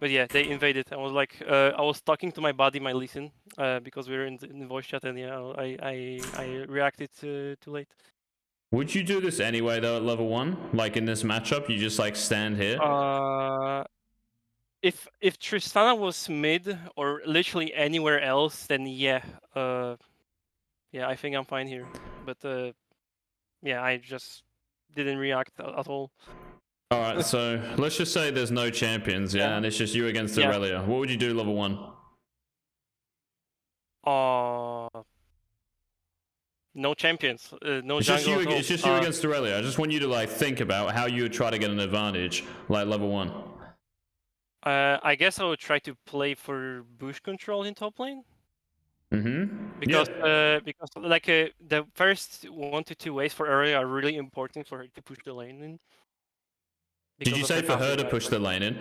But yeah, they invaded. I was like, I was talking to my buddy, my listen, because we were in the voice chat, and yeah, I reacted too late. Would you do this anyway though at level 1? Like in this matchup, you just like stand here? If Tristana was mid or literally anywhere else, then yeah, yeah, I think I'm fine here. But yeah, I just didn't react at all. Alright, so let's just say there's no champions, yeah, and it's just you against Irelia. What would you do level 1? No champions, no it's jungle. It's just you against Irelia. I just want you to like think about how you would try to get an advantage, like level 1. I guess I would try to play for bush control in top lane. Because like the first 1 to 2 waves for Irelia are really important for her to push the lane in. Did you say for her to push the lane in?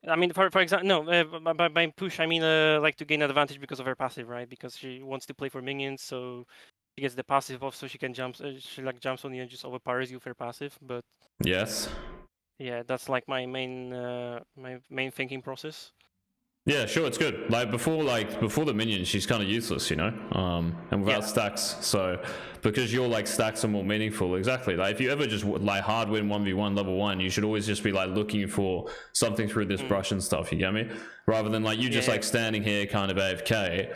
I mean, for example, no, by push I mean like to gain advantage because of her passive, right? Because she wants to play for minions, so she gets the passive off, so she can jump. She like jumps on you and just overpowers you with her passive. But yes, yeah, that's like my main thinking process. Yeah, sure, it's good. Like before the minions, she's kind of useless, you know, and without stacks. So because your like stacks are more meaningful, exactly. Like if you ever just like hard win 1v1 level 1, you should always just be like looking for something through this brush and stuff. You get me? Rather than like you just like standing here kind of AFK.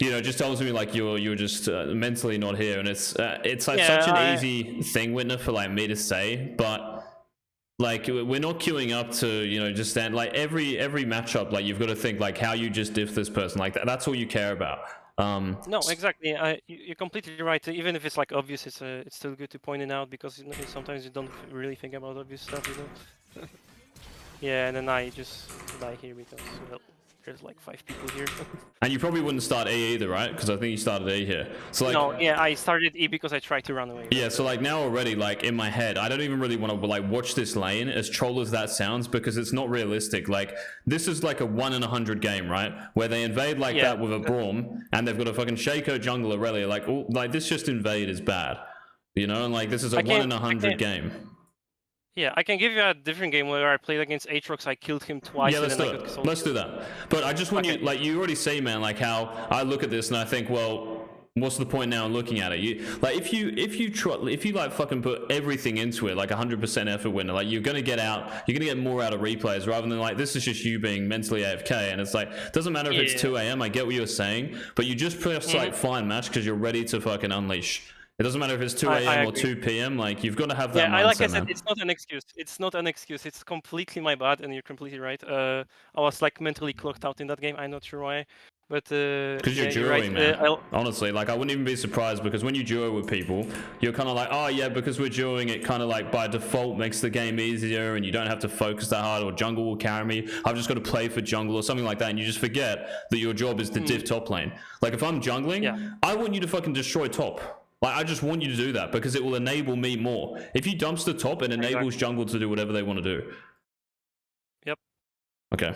You know, just tells me like you're just mentally not here, and it's like such an easy thing, Whitner, for like me to say, but. Like we're not queuing up to, you know, just stand like every matchup. Like you've got to think like how you just diff this person. Like that's all you care about. No, exactly. You're completely right. Even if it's like obvious, it's still good to point it out because sometimes you don't really think about obvious stuff, you know. Yeah, and then I just die here because well, there's like 5 people here. And you probably wouldn't start A either, right? Because I think you started A here. So like, no, yeah, I started E because I tried to run away. Yeah, so like now already, like in my head, I don't even really want to like watch this lane, as troll as that sounds, because it's not realistic. Like this is like a 1 in 100 game, right? Where they invade like that with a Braum, and they've got a fucking Shaco jungle Irelia. Like, like this just invade is bad, you know? And like this is a 1 in 100 game. Yeah, I can give you a different game where I played against Aatrox. I killed him twice. Yeah, let's do it. Let's do that. But I just want you, like, you already see, man, like how I look at this and I think, well, what's the point now in looking at it? You like if you like fucking put everything into it, like 100% effort winner, like you're gonna get more out of replays rather than like this is just you being mentally AFK, and it's like doesn't matter if it's 2 a.m. I get what you're saying, but you just press like find match because you're ready to fucking unleash. It doesn't matter if it's 2 a.m. or 2 p.m. Like you've got to have that mindset, like I said, man. it's not an excuse. It's not an excuse. It's completely my bad, and you're completely right. I was like mentally clocked out in that game. I'm not sure why, but because you're duoing, man. Honestly, like I wouldn't even be surprised because when you duo with people, you're kind of like, oh yeah, because we're duoing, it kind of like by default makes the game easier, and you don't have to focus that hard. Or jungle will carry me. I've just got to play for jungle or something like that, and you just forget that your job is to diff top lane. Like if I'm jungling, I want you to fucking destroy top. Like, I just want you to do that because it will enable me more. If you dumpster top, it enables jungle to do whatever they want to do. Yep. Okay.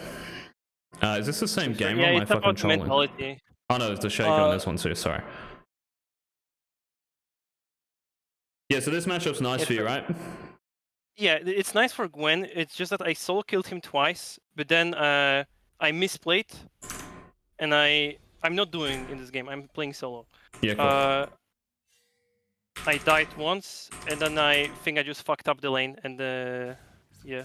Is this the same game or am I fucking trolling? Mentality. Oh no, there's the shake on this one too, sorry. Yeah, so this matchup's nice for you, right? Yeah, it's nice for Gwen. It's just that I solo killed him twice, but then I misplayed, and I'm not doing in this game. I'm playing solo. Yeah, cool. I died once, and then I think I just fucked up the lane, and yeah.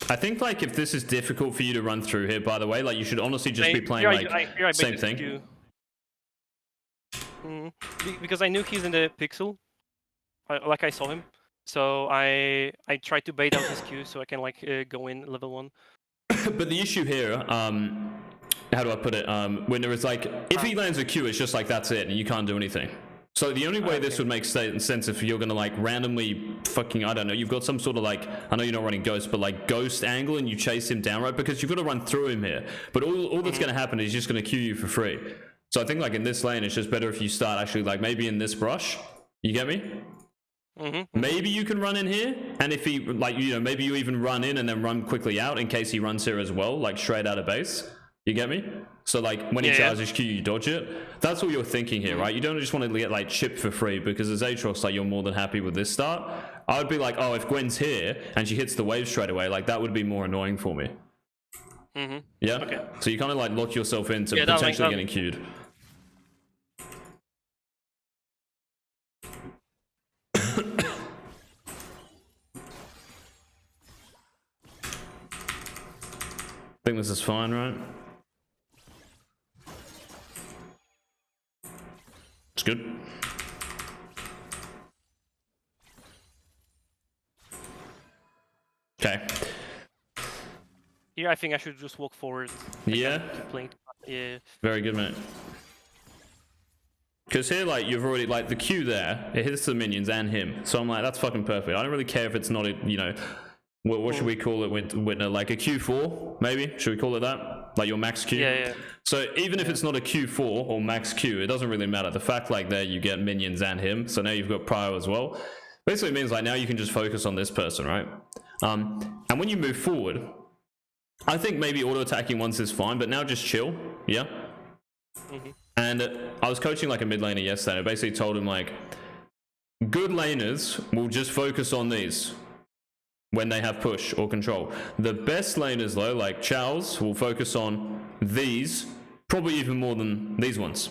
I think like if this is difficult for you to run through here, by the way, like you should honestly just be playing like same thing. Because I knew he's in the pixel, like I saw him, so I tried to bait out his Q so I can like go in level 1. But the issue here, how do I put it? When there is like, if he lands a Q, it's just like that's it, and you can't do anything. So the only way this would make sense if you're gonna like randomly fucking, I don't know, you've got some sort of like, I know you're not running ghost, but like ghost angle and you chase him down, right? Because you've got to run through him here. But all that's gonna happen is he's just gonna Q you for free. So I think like in this lane, it's just better if you start actually like maybe in this brush. You get me? Maybe you can run in here, and if he like, you know, maybe you even run in and then run quickly out in case he runs here as well, like straight out of base. You get me? So like when he charges Q, you dodge it. That's what you're thinking here, right? You don't just want to get like chipped for free because as Aatrox, like you're more than happy with this start. I would be like, oh, if Gwen's here and she hits the wave straight away, like that would be more annoying for me. Yeah? Okay. So you kind of like lock yourself into Yeah, potentially getting queued. I think this is fine, right? It's good. Okay. Yeah, I think I should just walk forward. Yeah. Yeah. Very good, mate. Because here, like, you've already, like, the Q there, it hits the minions and him. So I'm like, that's fucking perfect. I don't really care if it's not, you know, what should we call it, Whitner? Like a Q4, maybe? Should we call it that? Like your max Q? Yeah. So even if it's not a Q4 or max Q, it doesn't really matter. The fact, like, there you get minions and him, so now you've got prio as well. Basically means, like, now you can just focus on this person, right? And when you move forward, I think maybe auto-attacking once is fine, but now just chill, yeah? And I was coaching, like, a mid laner yesterday, and I basically told him, like, good laners will just focus on these when they have push or control. The best laners, though, like Charles, will focus on these, probably even more than these ones.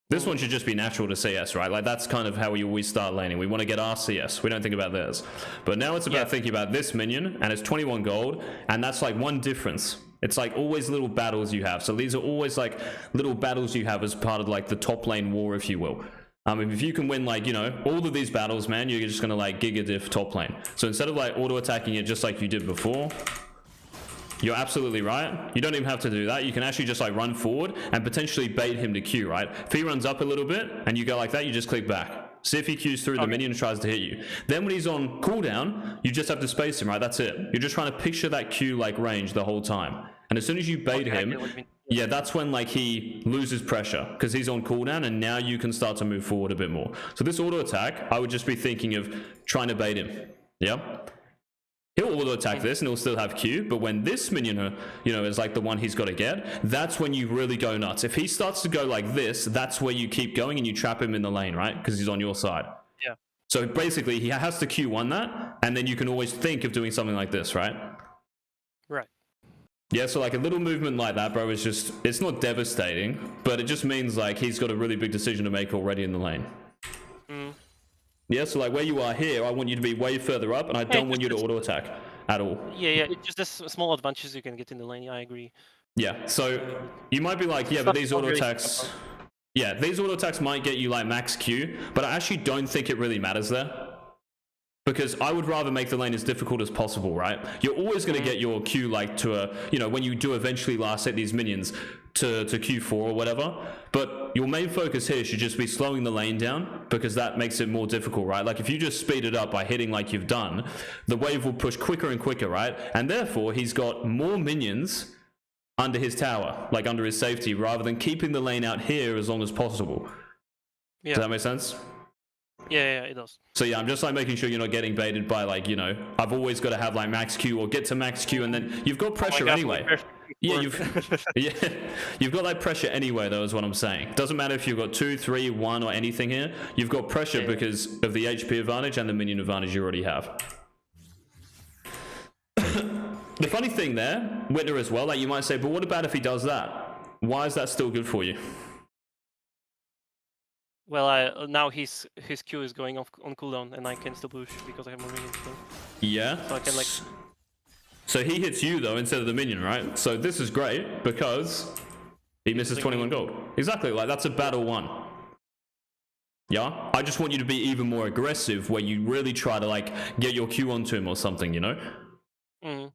This one should just be natural to CS, right? Like, that's kind of how we always start laning. We want to get our CS. We don't think about theirs. But now it's about thinking about this minion, and it's 21 gold, and that's, like, one difference. It's, like, always little battles you have. So these are always, like, little battles you have as part of, like, the top lane war, if you will. If you can win, like, you know, all of these battles, man, you're just gonna, like, giga diff top lane. So instead of, like, auto-attacking it just like you did before, you're absolutely right. You don't even have to do that. You can actually just, like, run forward and potentially bait him to Q, right? If he runs up a little bit and you go like that, you just click back. See if he Qs through the minion and tries to hit you. Then when he's on cooldown, you just have to space him, right? That's it. You're just trying to picture that Q, like, range the whole time. And as soon as you bait him, yeah, that's when, like, he loses pressure because he's on cooldown, and now you can start to move forward a bit more. So this auto attack, I would just be thinking of trying to bait him. Yeah, he'll auto attack this and he'll still have Q, but when this minion, you know, is like the one he's got to get, that's when you really go nuts. If he starts to go like this, that's where you keep going and you trap him in the lane, right? Because he's on your side. Yeah. So basically, he has to Q1 that, and then you can always think of doing something like this, right? Right. Yeah, so like a little movement like that, bro, is just, it's not devastating, but it just means like he's got a really big decision to make already in the lane. Yeah, so like where you are here, I want you to be way further up, and I don't want you to auto attack at all. Yeah, it's just this small advantages you can get in the lane. Yeah, I agree. Yeah, so you might be like, yeah, but these auto attacks, yeah, these auto attacks might get you like max Q, but I actually don't think it really matters there. Because I would rather make the lane as difficult as possible, right? You're always going to get your Q, like, to a, you know, when you do eventually last hit these minions to Q4 or whatever. But your main focus here should just be slowing the lane down, because that makes it more difficult, right? Like, if you just speed it up by hitting like you've done, the wave will push quicker and quicker, right? And therefore, he's got more minions under his tower, like under his safety, rather than keeping the lane out here as long as possible. Yeah. Does that make sense? Yeah, it does. So yeah, I'm just like making sure you're not getting baited by, like, you know, I've always got to have like max Q or get to max Q, and then you've got pressure anyway. Yeah, you've got like pressure anyway, though, is what I'm saying. Doesn't matter if you've got 2, 3, 1 or anything here. You've got pressure because of the HP advantage and the minion advantage you already have. The funny thing there, Whitner as well, like you might say, but what about if he does that? Why is that still good for you? Well, now his Q is going off on cooldown, and I can still push because I have more minions. So. Yeah. So I can, like. So he hits you though instead of the minion, right? So this is great because he misses 21 gold. Exactly. Like, that's a battle won. Yeah. I just want you to be even more aggressive, where you really try to like get your Q onto him or something, you know? I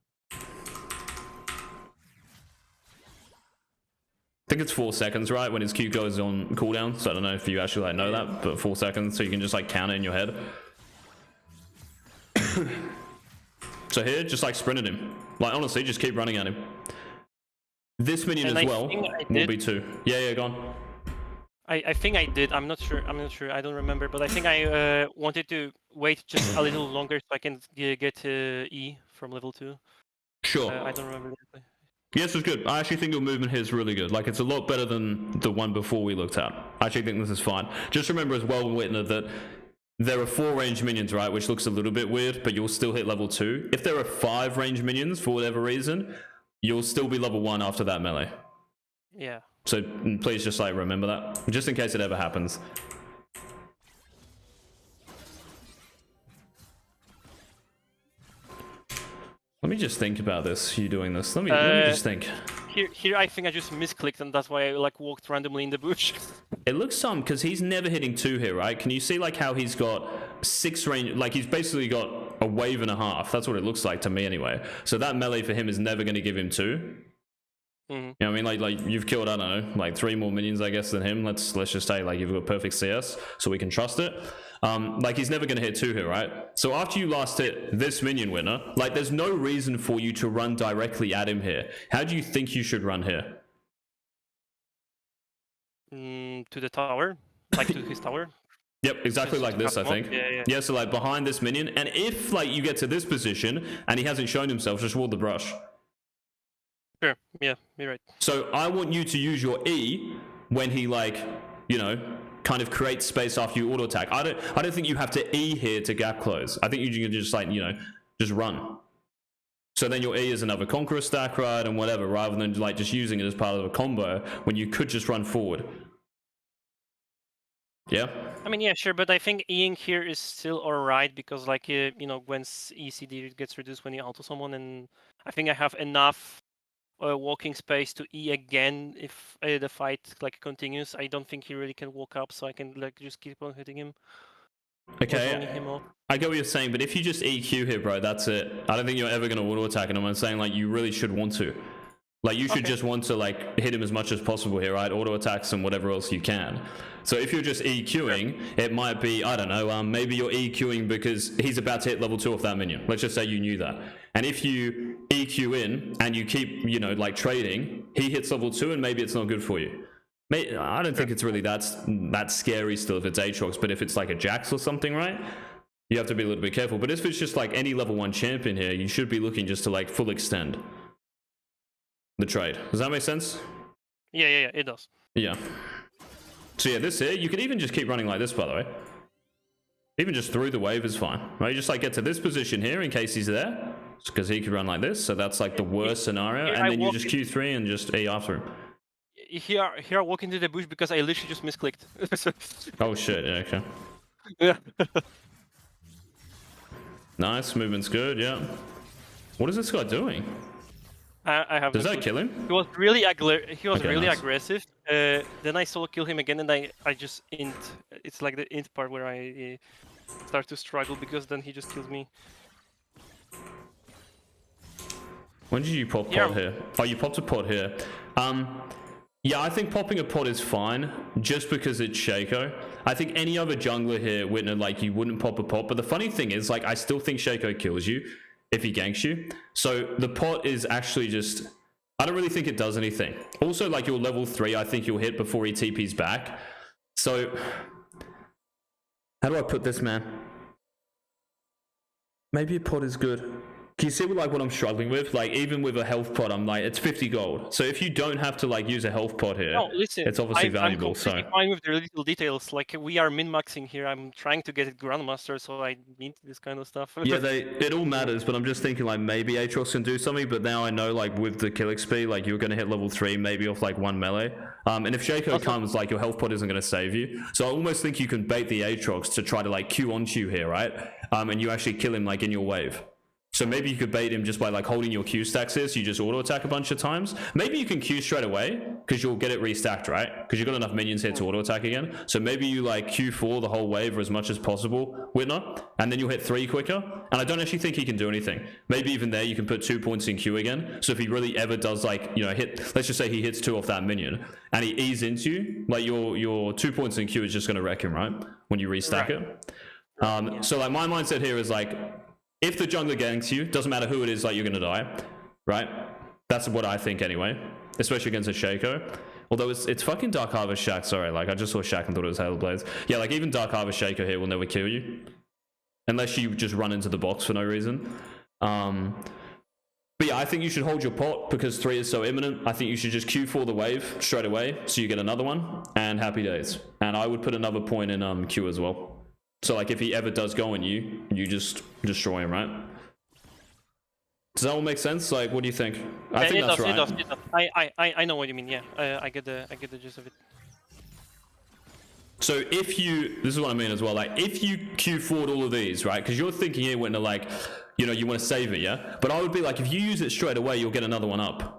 think it's 4 seconds, right, when his Q goes on cooldown. So I don't know if you actually like know that, but 4 seconds, so you can just like count it in your head. So here, just like sprint at him. Like, honestly, just keep running at him. This minion as well will be 2. Yeah, go on. I think I did. I'm not sure. I don't remember, but I think I wanted to wait just a little longer so I can get E from level 2. Sure. I don't remember exactly. Yes, it's good. I actually think your movement here is really good. Like, it's a lot better than the one before we looked at. I actually think this is fine. Just remember as well, Whitner, that there are 4 ranged minions, right, which looks a little bit weird, but you'll still hit level 2. If there are 5 ranged minions for whatever reason, you'll still be level 1 after that melee. Yeah. So please just like remember that, just in case it ever happens. Let me just think about this. You doing this? Let me just think. Here, I think I just misclicked, and that's why I like walked randomly in the bush. It looks because he's never hitting 2 here, right? Can you see like how he's got 6 range? Like he's basically got a wave and a half. That's what it looks like to me, anyway. So that melee for him is never going to give him 2. Mm-hmm. You know what I mean? Like you've killed, I don't know, like 3 more minions, I guess, than him. Let's just say like you've got perfect CS, so we can trust it. Like he's never going to hit 2 here, right? So after you last hit this minion winner, like there's no reason for you to run directly at him here. How do you think you should run here? To the tower, like to his tower. Yep, exactly like this, I think. Yeah, so like behind this minion, and if like you get to this position and he hasn't shown himself, just ward the brush. Sure, yeah, you're right. So I want you to use your E when he like, you know, kind of creates space after you auto attack. I don't think you have to E here to gap close. I think you can just like, you know, just run. So then your E is another Conqueror stack ride and whatever, rather than like just using it as part of a combo when you could just run forward. Yeah. I mean, yeah, sure, but I think Eing here is still alright because, like, you know, Gwen's ECD gets reduced when you auto someone, and I think I have enough walking space to E again if the fight like continues. I don't think he really can walk up, so I can like just keep on hitting him. Okay. Him off. I get what you're saying, but if you just EQ here, bro, that's it. I don't think you're ever going to auto attack him. I'm saying like you really should want to. Like you should just want to like hit him as much as possible here, right? Auto attacks and whatever else you can. So if you're just EQing, it might be, I don't know, maybe you're EQing because he's about to hit level 2 off that minion. Let's just say you knew that. And if you EQ in and you keep, you know, like trading, he hits level 2 and maybe it's not good for you. I don't think it's really that scary still if it's Aatrox, but if it's like a Jax or something, right? You have to be a little bit careful. But if it's just like any level 1 champion here, you should be looking just to like full extend the trade. Does that make sense? Yeah, it does. Yeah. So yeah, this here, you could even just keep running like this, by the way. Even just through the wave is fine, right? You just like get to this position here in case he's there, because he could run like this. So that's like the worst scenario, and then you just Q3 and just E after him. Here I walk into the bush because I literally just misclicked. Oh shit! Yeah, okay. Yeah. Nice, movement's good. Yeah. What is this guy doing? I have. Does that kill him? He was really nice. aggressive. Then I solo kill him again, and I just int. It's like the int part where I start to struggle because then he just kills me. When did you pop pod here? Oh, you popped a pod here. Yeah, I think popping a pod is fine just because it's Shaco. I think any other jungler here, Whitner, like you wouldn't pop a pod. But the funny thing is, like, I still think Shaco kills you if he ganks you. So the pot is actually just, I don't really think it does anything. Also, like your level 3, I think you'll hit before he TPs back. So how do I put this, man? Maybe a pot is good. Can you see like what I'm struggling with? Like even with a health pot, I'm like, it's 50 gold. So if you don't have to like use a health pot here, no, listen, it's obviously valuable. I'm completely fine with the little details. Like we are min-maxing here. I'm trying to get it Grandmaster, so I need this kind of stuff. Yeah, it all matters, but I'm just thinking like maybe Aatrox can do something, but now I know like with the kill XP, like you're going to hit level 3, maybe off like 1 melee. And if Shaco comes, like your health pot isn't going to save you. So I almost think you can bait the Aatrox to try to like Q onto you here, right? And you actually kill him like in your wave. So maybe you could bait him just by like holding your Q stacks here, so you just auto attack a bunch of times. Maybe you can Q straight away because you'll get it restacked, right? Because you've got enough minions here to auto attack again. So maybe you like Q4 the whole wave or as much as possible, Whitner, and then you'll hit 3 quicker. And I don't actually think he can do anything. Maybe even there you can put 2 points in Q again. So if he really ever does like, you know, hit, let's just say he hits 2 off that minion and he ease into you, like your 2 points in Q is just going to wreck him, right? When you restack it. So like my mindset here is like, if the jungler ganks you, doesn't matter who it is, like you're gonna die, right? That's what I think anyway, especially against a Shaco. Although it's fucking Dark Harvest Shaq, sorry, like I just saw Shaq and thought it was Hail Blades. Yeah, like even Dark Harvest Shaco here will never kill you. Unless you just run into the box for no reason. But yeah, I think you should hold your pot because 3 is so imminent. I think you should just Q4 the wave straight away so you get another one and happy days. And I would put another point in Q as well. So like if he ever does go on you, you just destroy him, right? Does that all make sense? Like, what do you think? I think that's right. It does. I know what you mean. Yeah, I get the gist of it. So if you, this is what I mean as well, like if you Q forward all of these, right? Because you're thinking here when they're like, you know, you want to save it, yeah? But I would be like, if you use it straight away, you'll get another one up.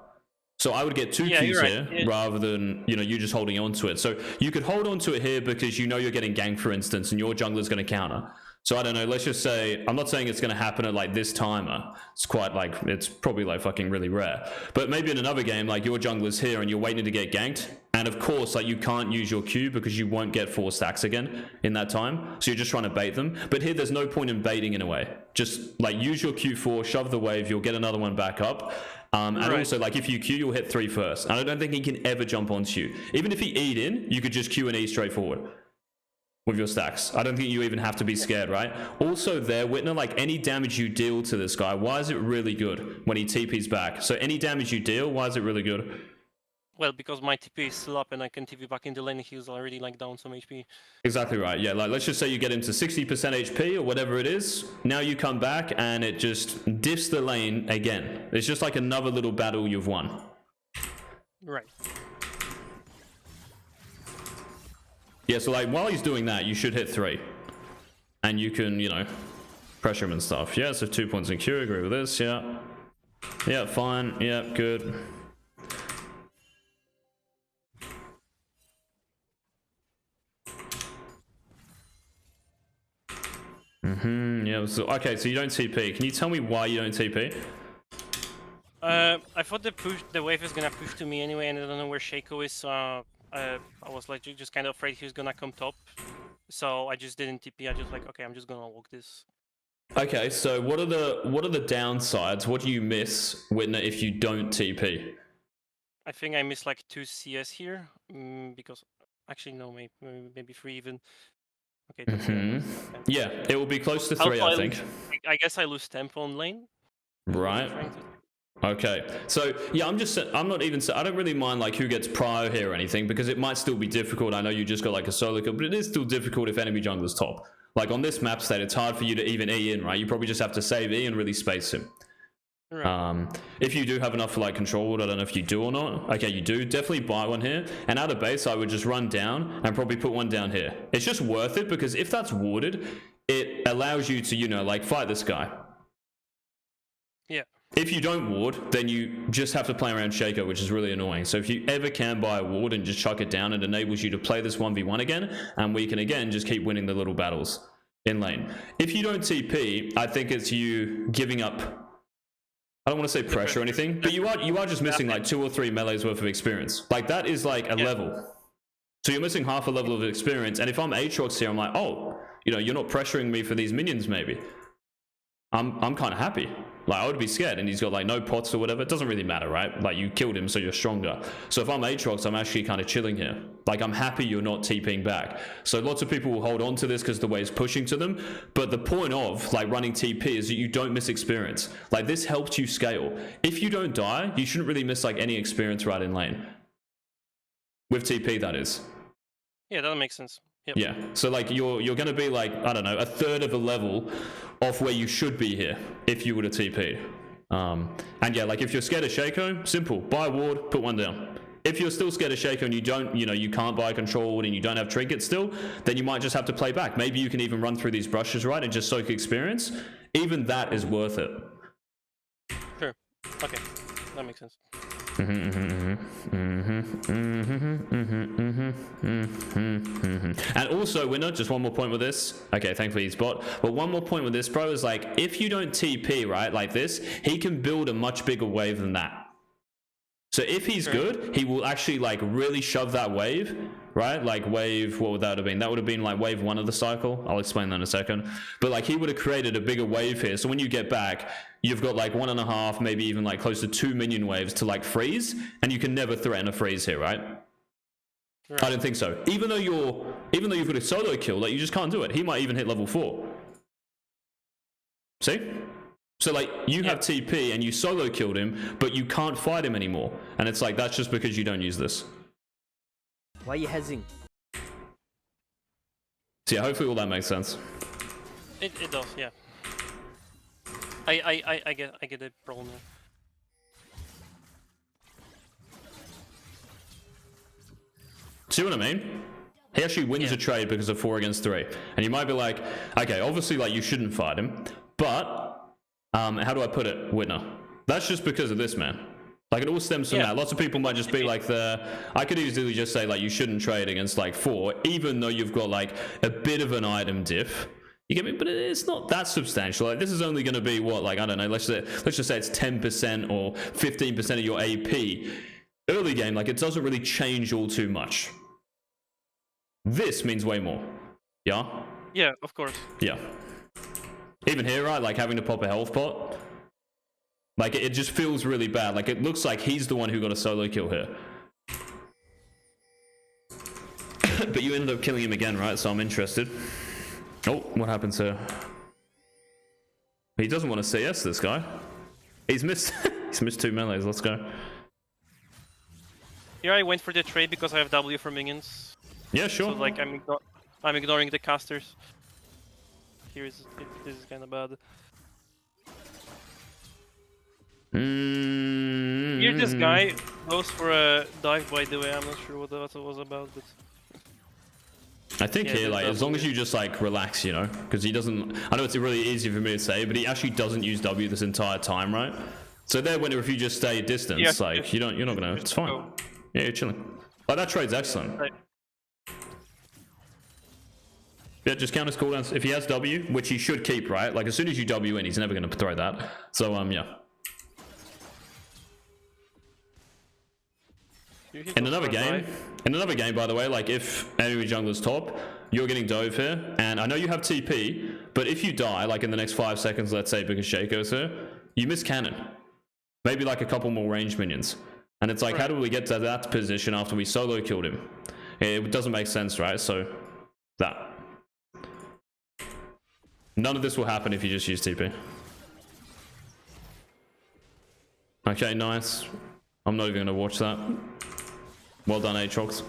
So I would get 2 Qs here rather than, you know, you just holding on to it. So you could hold on to it here because you know you're getting ganked, for instance, and your jungler's going to counter. So I don't know, let's just say, I'm not saying it's going to happen at like this timer. It's quite like, it's probably like fucking really rare. But maybe in another game, like your jungler's here and you're waiting to get ganked. And of course, like you can't use your Q because you won't get 4 stacks again in that time. So you're just trying to bait them. But here, there's no point in baiting in a way. Just like use your Q4, shove the wave, you'll get another one back up. And also, like if you Q, you'll hit 3 first. And I don't think he can ever jump onto you. Even if he E'd in, you could just Q and E straight forward with your stacks. I don't think you even have to be scared, right? Also there, Whitner, like any damage you deal to this guy, why is it really good when he TP's back? So any damage you deal, why is it really good? Well, because my TP is still up and I can TP back in the lane, he's already like down some HP. Exactly right, yeah. Like let's just say you get him to 60% HP or whatever it is. Now you come back and it just diffs the lane again. It's just like another little battle you've won. Right. Yeah, so like while he's doing that, you should hit 3. And you can, you know, pressure him and stuff. Yeah, so 2 points in Q, agree with this, yeah. Yeah, fine, yeah, good. Yeah, so, okay, so you don't TP. Can you tell me why you don't TP? I thought the wave is gonna push to me anyway, and I don't know where Shaco is, so I was like just kind of afraid he was gonna come top. So I just didn't TP, I just like, okay, I'm just gonna walk this. Okay, so what are the downsides? What do you miss, Whitner, if you don't TP? I think I missed like 2 CS here, because actually no, maybe 3 even. Okay. Yeah, it will be close to 3, I think. I guess I lose tempo on lane. Right. Okay, so yeah, I'm not even, I don't really mind like who gets prio here or anything because it might still be difficult. I know you just got like a solo kill, but it is still difficult if enemy jungler's top. Like on this map state, it's hard for you to even E in, right? You probably just have to save E and really space him. Right. If you do have enough for like control ward, I don't know if you do or not. Okay, you do. Definitely buy one here. And out of base, I would just run down and probably put one down here. It's just worth it because if that's warded, it allows you to, you know, like fight this guy. Yeah. If you don't ward, then you just have to play around Shaco, which is really annoying. So if you ever can buy a ward and just chuck it down, it enables you to play this 1v1 again, and we can again just keep winning the little battles in lane. If you don't TP, I think it's you giving up, I don't want to say pressure or anything, but you are just missing like 2 or 3 melees worth of experience. Like that is like a level. So you're missing half a level of experience, and if I'm Aatrox here, I'm like, oh, you know, you're not pressuring me for these minions maybe. I'm kind of happy. Like I would be scared, and he's got like no pots or whatever. It doesn't really matter, right? Like you killed him, so you're stronger. So if I'm Aatrox, I'm actually kind of chilling here. Like I'm happy you're not TPing back. So lots of people will hold on to this because the wave's pushing to them. But the point of like running TP is that you don't miss experience. Like this helps you scale. If you don't die, you shouldn't really miss like any experience right in lane. With TP, that is. Yeah, that makes sense. Yep. Yeah, so like you're going to be like, I don't know, a third of a level off where you should be here if you were to TP. And yeah, like if you're scared of Shaco, simple, buy a ward, put one down. If you're still scared of Shaco and you don't, you know, you can't buy a control ward and you don't have trinkets still, then you might just have to play back. Maybe you can even run through these brushes, right, and just soak experience. Even that is worth it. Sure. Okay, that makes sense. And also, winner, just one more point with this. Okay, thankfully he's bot. But one more point with this, bro, is like, if you don't TP, right, like this, he can build a much bigger wave than that. So if he's good, he will actually like really shove that wave, right? Like wave, what would that have been? That would have been like wave 1 of the cycle. I'll explain that in a second. But like he would have created a bigger wave here. So when you get back, you've got like 1.5, maybe even like close to 2 minion waves to like freeze. And you can never threaten a freeze here, right? I don't think so. Even though you've got a solo kill, like you just can't do it. He might even hit level 4. See? So like you have TP and you solo killed him, but you can't fight him anymore. And it's like, that's just because you don't use this. Why are you hezing? So yeah, hopefully all that makes sense. It does, yeah. I get the problem there. See what I mean? He actually wins a trade because of 4 against 3. And you might be like, okay, obviously like you shouldn't fight him, but how do I put it, Whitner? That's just because of this, man. Like it all stems from that. Lots of people might just be like I could easily just say like you shouldn't trade against like 4, even though you've got like a bit of an item diff. You get me? But it's not that substantial. Like this is only going to be what, like I don't know. Let's just say it's 10% or 15% of your AP. Early game, like it doesn't really change all too much. This means way more. Yeah? Yeah, of course. Yeah. Even here, right? Like having to pop a health pot. Like it just feels really bad. Like it looks like he's the one who got a solo kill here. But you ended up killing him again, right? So I'm interested. Oh, what happens here? He doesn't want to CS, this guy. He's missed he's missed 2 melees. Let's go. Here I went for the trade because I have W for minions. Yeah, sure. So like I'm ignoring the casters. This is kind of bad. Here this guy goes for a dive, by the way. I'm not sure what that was about, but I think here, like, as long as you just like relax, you know, because he doesn't. I know it's really easy for me to say, but he actually doesn't use W this entire time, right? So there, whenever if you just stay at distance, like you're not gonna. It's fine. Yeah, you're chilling. Like that trade's excellent. Right. Yeah, just count his cooldowns. If he has W, which he should keep, right? Like as soon as you W in, he's never gonna throw that. So yeah. In another game, by the way, like if enemy jungler's top, you're getting dove here, and I know you have TP, but if you die, like in the next 5 seconds, let's say because Shaco's here, you miss cannon. Maybe like a couple more range minions. And it's like, how do we get to that position after we solo killed him? It doesn't make sense, right? So, that. None of this will happen if you just use TP. Okay, nice. I'm not even going to watch that. Well done, Aatrox.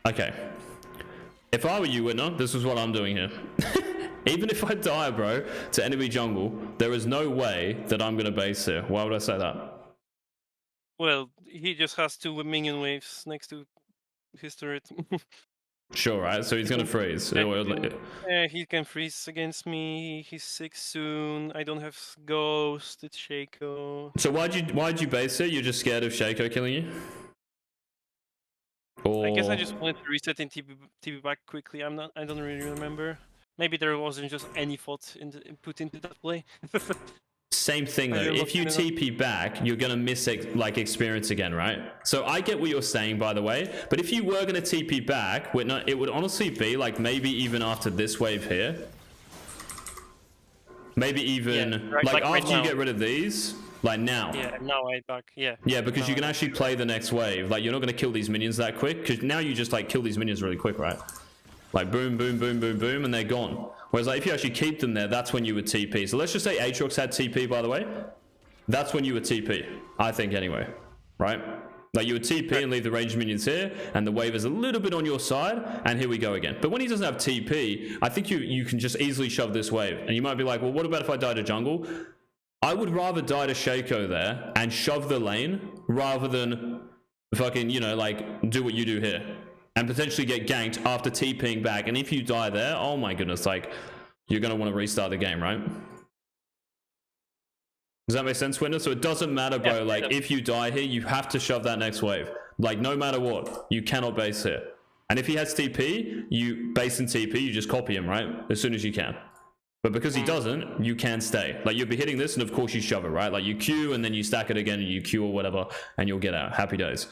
Okay. If I were you, Whitner, this is what I'm doing here. Even if I die, bro, to enemy jungle, there is no way that I'm going to base here. Why would I say that? Well, he just has 2 minion waves next to his turret. Sure, right? So he's gonna freeze. Yeah, he can freeze against me. He's 6 soon. I don't have Ghost. It's Shaco. So why'd you base it? You're just scared of Shaco killing you? Or... I guess I just wanted to reset and TP back quickly. I don't really remember. Maybe there wasn't just any thought put into that play. Same thing though. If you TP back, you're gonna miss like experience again, right? So I get what you're saying, by the way. But if you were gonna TP back, it would honestly be like maybe even after this wave here, maybe even like after you get rid of these, like now. Yeah, now I back. Yeah. Yeah, because you can actually play the next wave. Like you're not gonna kill these minions that quick, because now you just like kill these minions really quick, right? Like boom, boom, boom, boom, boom, and they're gone. Whereas like if you actually keep them there, that's when you would TP. So let's just say Aatrox had TP, by the way. That's when you would TP, I think anyway, right? Like you would TP and leave the ranged minions here, and the wave is a little bit on your side, and here we go again. But when he doesn't have TP, I think you can just easily shove this wave. And you might be like, well, what about if I die to jungle? I would rather die to Shaco there and shove the lane rather than fucking, you know, like do what you do here. And potentially get ganked after TPing back. And if you die there, oh my goodness, like, you're going to want to restart the game, right? Does that make sense, Whitner? So it doesn't matter, bro. Yeah, like, if you die here, you have to shove that next wave. Like, no matter what, you cannot base here. And if he has TP, you base and TP, you just copy him, right? As soon as you can. But because he doesn't, you can stay. Like, you'll be hitting this, and of course you shove it, right? Like, you Q, and then you stack it again, and you Q or whatever, and you'll get out. Happy days.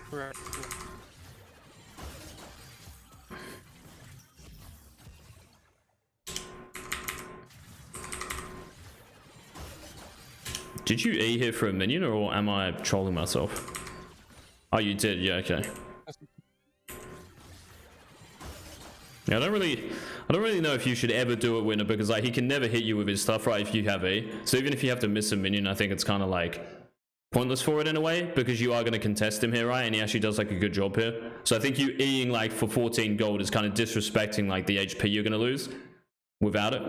Right. Did you E here for a minion, or am I trolling myself? Oh, you did? Yeah, okay. Yeah, I don't really know if you should ever do it, Winner, because like he can never hit you with his stuff, right? If you have E, so even if you have to miss a minion, I think it's kind of like pointless for it in a way, because you are going to contest him here, right? And he actually does like a good job here. So I think you Eing like for 14 gold is kind of disrespecting like the HP you're going to lose without it.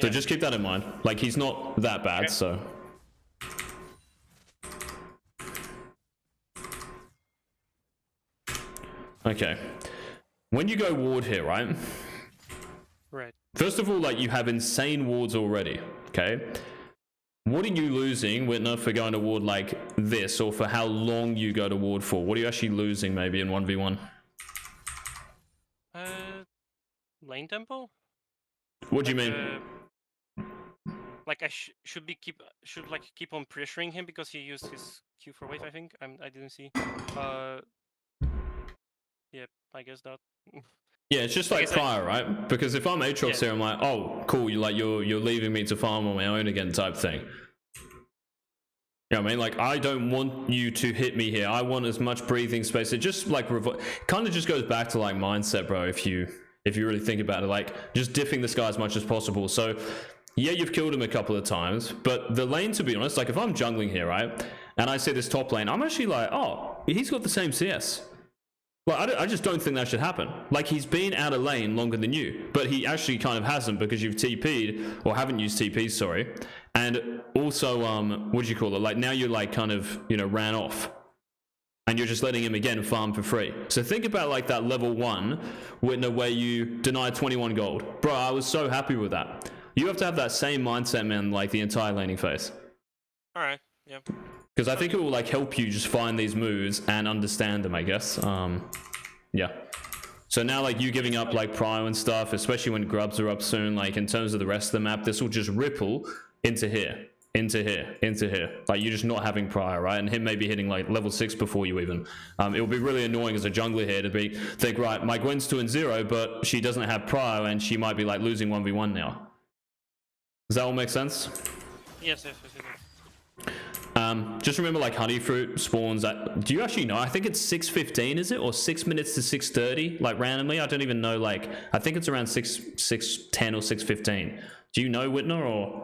So just keep that in mind. Like he's not that bad, so. Okay. When you go ward here, right? Right. First of all, like you have insane wards already, okay? What are you losing, Whitner, for going to ward like this, or for how long you go to ward for? What are you actually losing maybe in 1v1? Lane tempo? What do you Like, mean? Like I should keep on pressuring him because he used his Q for wave. I think I didn't see. Yeah, I guess that. Yeah, it's just like prior, right? Because if I'm Aatrox here, I'm like, oh, cool, you're leaving me to farm on my own again type thing. You know what I mean? Like, I don't want you to hit me here. I want as much breathing space. It just like kind of just goes back to like mindset, bro. If you really think about it, like just diffing this guy as much as possible. So yeah, you've killed him a couple of times, but the lane, to be honest, like if I'm jungling here, right, and I see this top lane, I'm actually like, oh, he's got the same CS. Well, I just don't think that should happen. Like, he's been out of lane longer than you, but he actually kind of hasn't because you've TP'd, or haven't used TPs, sorry. And also, what do you call it? Like, now you're like kind of, you know, ran off. And you're just letting him again farm for free. So think about like that level 1 where you denied 21 gold. Bro, I was so happy with that. You have to have that same mindset, man, like the entire laning phase. Alright, yeah. Because I think it will like help you just find these moves and understand them, I guess. Yeah. So now like you giving up like prio and stuff, especially when grubs are up soon, like in terms of the rest of the map, this will just ripple into here, into here, into here. Like you're just not having prio, right? And him maybe hitting like level 6 before you even. It will be really annoying as a jungler here to think, right, my Gwen's 2-0, but she doesn't have prio and she might be like losing 1v1 now. Does that all make sense? Yes. Just remember, like honey fruit spawns at, do you actually know? I think it's 6:15, is it, or 6 minutes to 6:30, like randomly? I don't even know. Like I think it's around 6:10 or 6:15. Do you know, Whitner, or?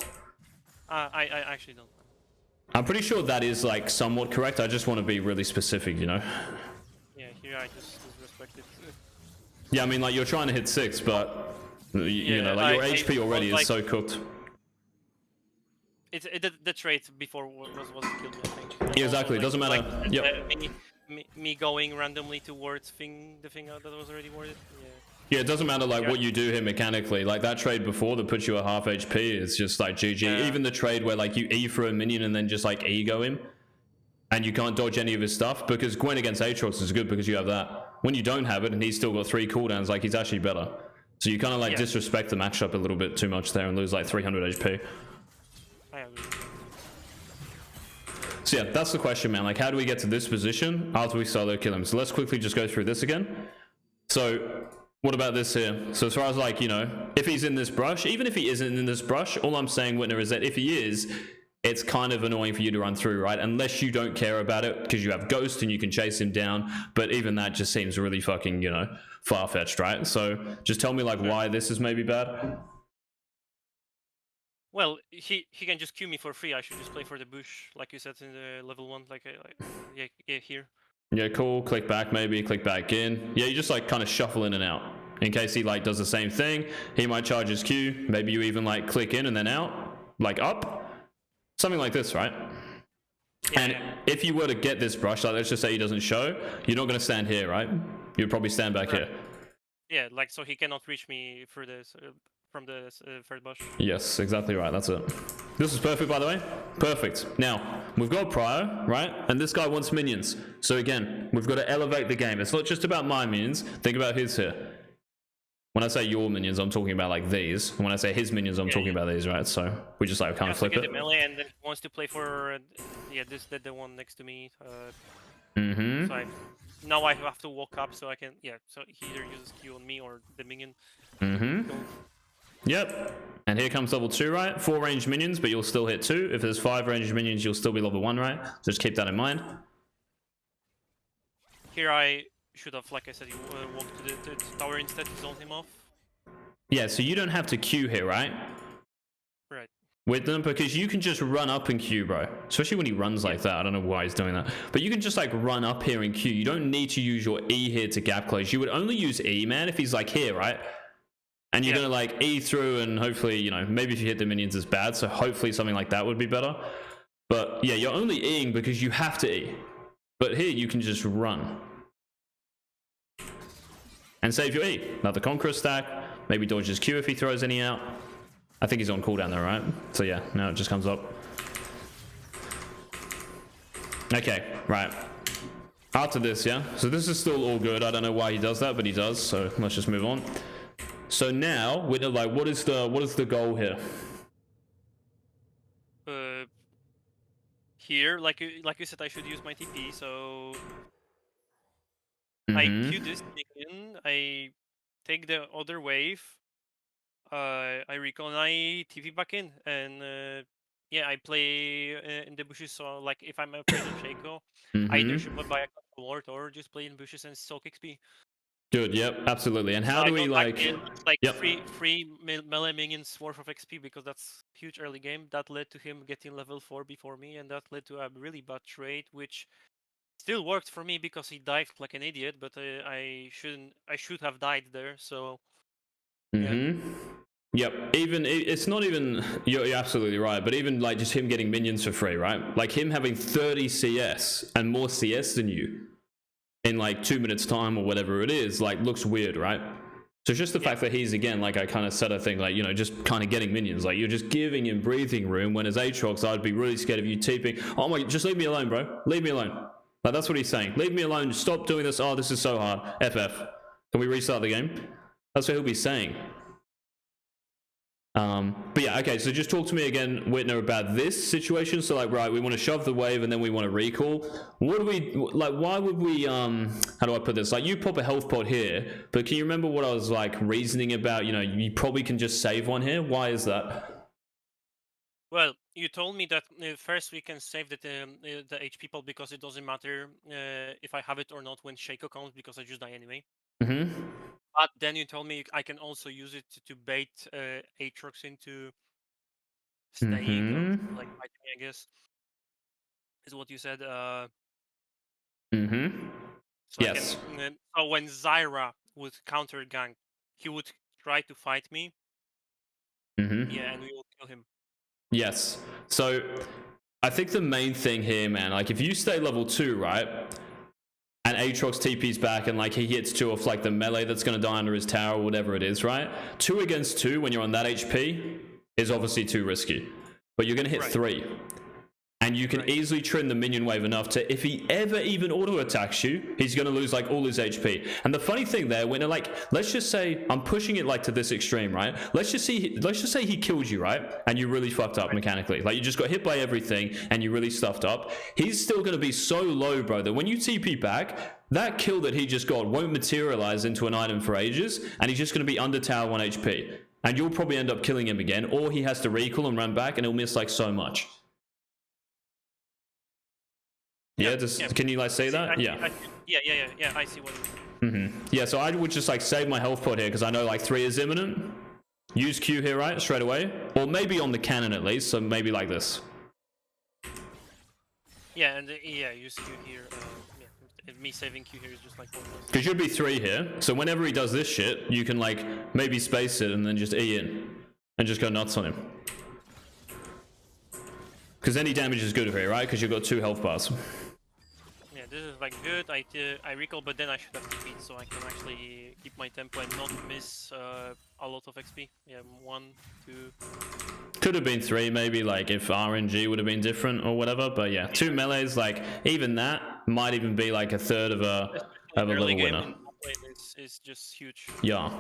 I actually don't. I'm pretty sure that is like somewhat correct. I just want to be really specific, you know. Yeah, here I just disrespect it. Yeah, I mean, like you're trying to hit 6, but you know, like your HP already is so cooked. The trait before wasn't killed me, I think. Yeah, exactly. It doesn't matter. Me going randomly towards the thing that was already warded. Yeah, it doesn't matter like what you do here mechanically. Like that trade before that puts you at half HP is just like GG. Even the trade where like you E for a minion and then just like ego him, and you can't dodge any of his stuff, because Gwen against Aatrox is good because you have that. When you don't have it and he's still got 3 cooldowns, like he's actually better. So you kind of like disrespect the matchup a little bit too much there and lose like 300 HP. So yeah, that's the question, man. Like, how do we get to this position after we solo kill him? So let's quickly just go through this again. So what about this here? So as far as like, you know, if he's in this brush, even if he isn't in this brush, all I'm saying, Whitner, is that if he is, it's kind of annoying for you to run through, right? Unless you don't care about it because you have Ghost and you can chase him down. But even that just seems really fucking, you know, far-fetched, right? So just tell me like why this is maybe bad. Well, he can just queue me for free. I should just play for the bush, like you said in the level 1, yeah, here. Yeah, cool. Click back, maybe click back in. Yeah, you just like kind of shuffle in and out in case he like does the same thing. He might charge his Q. Maybe you even like click in and then out, like up, something like this, right? Yeah. And if you were to get this brush, like let's just say he doesn't show, you're not going to stand here, right? You'd probably stand back here. Yeah, like so he cannot reach me through this. From the third bush. Yes, exactly right. That's it. This is perfect, by the way. Perfect. Now, we've got prio, right? And this guy wants minions. So again, we've got to elevate the game. It's not just about my minions. Think about his here. When I say your minions, I'm talking about like these. When I say his minions, I'm talking about these, right? So we just like kind of flip it. Melee, and then he wants to play for the one next to me. So now I have to walk up so I can so he either uses Q on me or the minion. Yep, and here comes level 2, right? 4 ranged minions, but you'll still hit 2. If there's 5 ranged minions, you'll still be level 1, right? So just keep that in mind. Here I should have, like I said, you walked to the tower instead to zone him off. Yeah, so you don't have to Q here, right? Right. With them, because you can just run up and Q, bro. Especially when he runs like that. I don't know why he's doing that. But you can just like run up here and Q. You don't need to use your E here to gap close. You would only use E, man, if he's like here, right? And you're gonna like E through, and hopefully, you know, maybe if you hit the minions is bad. So hopefully something like that would be better. But yeah, you're only Eing because you have to E. But here you can just run. And save your E. Another Conqueror stack. Maybe dodges Q if he throws any out. I think he's on cooldown though, right? So yeah, now it just comes up. Okay, right. After this, yeah? So this is still all good. I don't know why he does that, but he does. So let's just move on. So now, we're like, what is the goal here? Here, like you said, I should use my TP, so I Q this minion, I take the other wave, I recall, and I TP back in, and yeah, I play in the bushes. So like, if I'm afraid of Shaco, I either should buy a control ward or just play in bushes and soak XP. Good. Yep. Absolutely. And how So do we like? Like free melee minions worth of XP, because that's huge early game. That led to him getting level 4 before me, and that led to a really bad trade, which still worked for me because he dived like an idiot. But I should have died there. So. Yeah. Yep. Even it's not even. You're absolutely right. But even like just him getting minions for free, right? Like him having 30 CS and more CS than you in like 2 minutes time or whatever it is, like looks weird, right? So just the fact that he's, again, like I kind of said, I think, like, you know, just kind of getting minions, like you're just giving him breathing room, when as Aatrox I'd be really scared of you TPing. Oh my, just leave me alone, bro, leave me alone. Like that's what he's saying, leave me alone, stop doing this. Oh, this is so hard. FF, can we restart the game? That's what he'll be saying. But yeah, okay, so just talk to me again, Whitner, about this situation. So like, right, we want to shove the wave and then we want to recall. What do we, like, why would we, how do I put this? Like, you pop a health pot here, but can you remember what I was like reasoning about? You know, you probably can just save one here. Why is that? Well, you told me that first we can save the HP pot because it doesn't matter if I have it or not when Shaco comes, because I just die anyway. But then you told me I can also use it to bait Aatrox into staying or like fighting me, I guess, is what you said. So yes. So when Zyra would counter gank, he would try to fight me. Yeah, and we will kill him. Yes. So I think the main thing here, man, like if you stay level 2, right? And Aatrox TP's back and like he hits 2 off like the melee that's going to die under his tower or whatever it is, right? 2 against 2 when you're on that HP is obviously too risky. But you're going to hit 3. And you can easily trim the minion wave enough to, if he ever even auto attacks you, he's going to lose like all his HP. And the funny thing there, when like, let's just say I'm pushing it like to this extreme, right? Let's just say he killed you, right? And you really fucked up mechanically. Like you just got hit by everything and you really stuffed up. He's still going to be so low, bro, that when you TP back, that kill that he just got won't materialize into an item for ages, and he's just going to be under tower 1 HP. And you'll probably end up killing him again, or he has to recall and run back and he'll miss like so much. Can you like say that? I see what you mean. Yeah, so I would just like save my health pot here because I know like 3 is imminent. Use Q here, right? Straight away. Or maybe on the cannon at least, so maybe like this. Yeah, and use Q here. Me saving Q here is just like pointless. Because you'd be 3 here, so whenever he does this shit, you can like maybe space it and then just E in. And just go nuts on him. Because any damage is good here, right? Because you've got 2 health bars. Yeah, this is like good. I recall, but then I should have TP'd so I can actually keep my tempo and not miss a lot of XP. Yeah, 1, 2. Could have been 3 maybe, like if RNG would have been different or whatever. But yeah, 2 melees, like even that might even be like a third of a level winner. Is just huge. Yeah.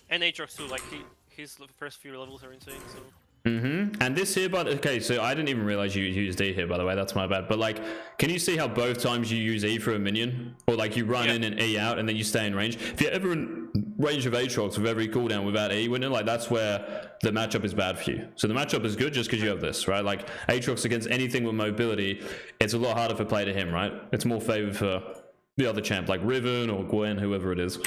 And Aatrox too. Like his first few levels are insane. So. And this here, but okay, so I didn't even realize you used E here, by the way. That's my bad. But like, can you see how both times you use E for a minion, or like you run in and E out, and then you stay in range? If you're ever in range of Aatrox with every cooldown without E, wouldn't it? Like that's where the matchup is bad for you. So the matchup is good just because you have this, right? Like Aatrox against anything with mobility, it's a lot harder for play to him, right? It's more favored for the other champ, like Riven or Gwen, whoever it is.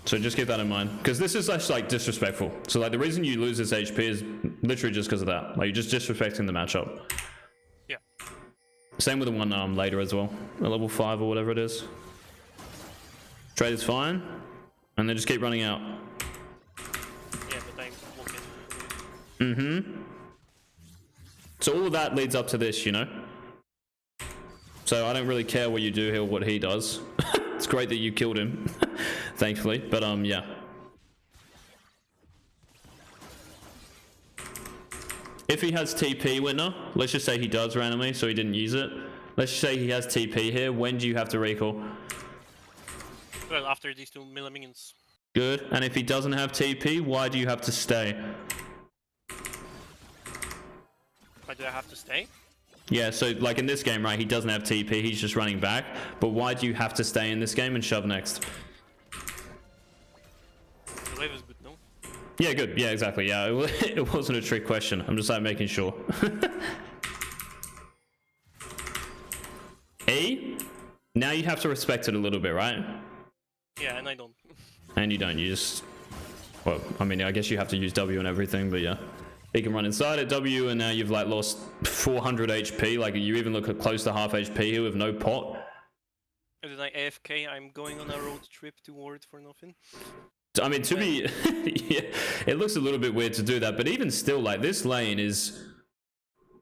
So just keep that in mind, because this is actually like disrespectful. So like the reason you lose this HP is literally just because of that. Like you're just disrespecting the matchup. Yeah. Same with the one later as well, at level 5 or whatever it is. Trade is fine, and then just keep running out. Yeah, but I won't get. So all of that leads up to this, you know. So I don't really care what you do here, what he does. It's great that you killed him, thankfully. But yeah. If he has TP, winner, let's just say he does randomly, so he didn't use it. Let's just say he has TP here. When do you have to recall? Well, after these 2 minions. Good. And if he doesn't have TP, why do you have to stay? Why do I have to stay? Yeah, so like in this game, right, he doesn't have TP, he's just running back. But why do you have to stay in this game and shove next? The wave is good, no? Yeah, good. Yeah, exactly. Yeah, it wasn't a trick question. I'm just like making sure. E? Now you have to respect it a little bit, right? Yeah, and I don't. And you don't. You just... Well, I mean, I guess you have to use W and everything, but yeah. He can run inside at W, and now you've like lost 400 HP. Like you even look at close to half HP here with no pot. And then I AFK, I'm going on a road trip to Ward for nothing. I mean, to be... yeah, it looks a little bit weird to do that, but even still, like, this lane is...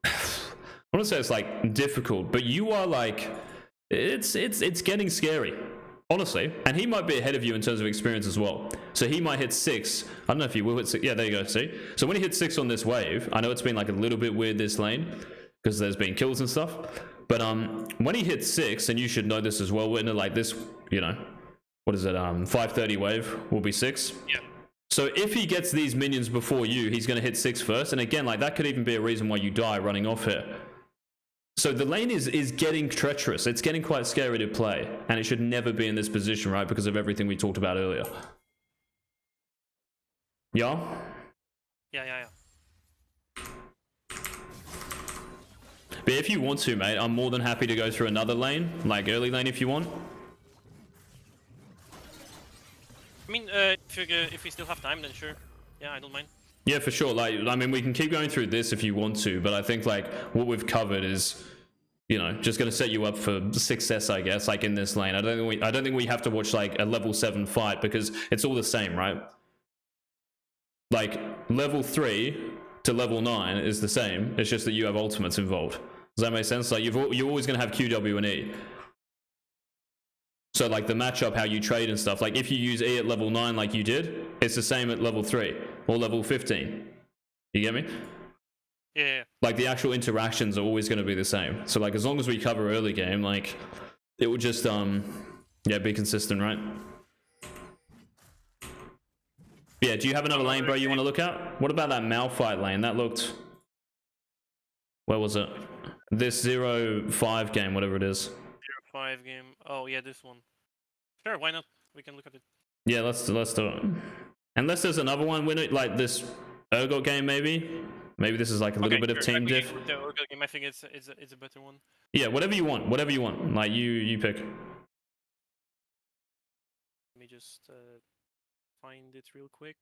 I want to say it's like difficult, but you are like... It's getting scary. Honestly, and he might be ahead of you in terms of experience as well. So he might hit 6. I don't know if he will hit 6. Yeah, there you go, see? So when he hits 6 on this wave, I know it's been like a little bit weird this lane, because there's been kills and stuff. But when he hits 6, and you should know this as well, we're in like this, you know, what is it, 530 wave will be 6. Yeah. So if he gets these minions before you, he's going to hit 6 first. And again, like that could even be a reason why you die running off here. So the lane is getting treacherous. It's getting quite scary to play. And it should never be in this position, right? Because of everything we talked about earlier. Yeah? Yeah. But if you want to, mate, I'm more than happy to go through another lane. Like early lane if you want. I mean, if we still have time, then sure. Yeah, I don't mind. Yeah, for sure. Like, I mean, we can keep going through this if you want to, but I think like what we've covered is, you know, just going to set you up for success, I guess. Like in this lane, I don't think we have to watch like a level 7 fight because it's all the same, right? Like level 3 to level 9 is the same. It's just that you have ultimates involved. Does that make sense? Like you're always going to have QW and E. So like the matchup, how you trade and stuff, like if you use E at level 9 like you did, it's the same at level 3 or level 15. You get me? Yeah. Like the actual interactions are always going to be the same. So like as long as we cover early game, like it would just yeah, be consistent, right? Yeah, do you have another lane, bro, you want to look at? What about that Malphite lane? That looked... Where was it? This 0-5 game, whatever it is. 0-5 game. Oh yeah, this one. Sure, why not? We can look at it. Yeah, let's do it. Unless there's another one, like this Urgot game, maybe. Maybe this is like a little bit of team diff. The Urgot game, I think it's a better one. Yeah, whatever you want. Whatever you want. Like you pick. Let me just find it real quick.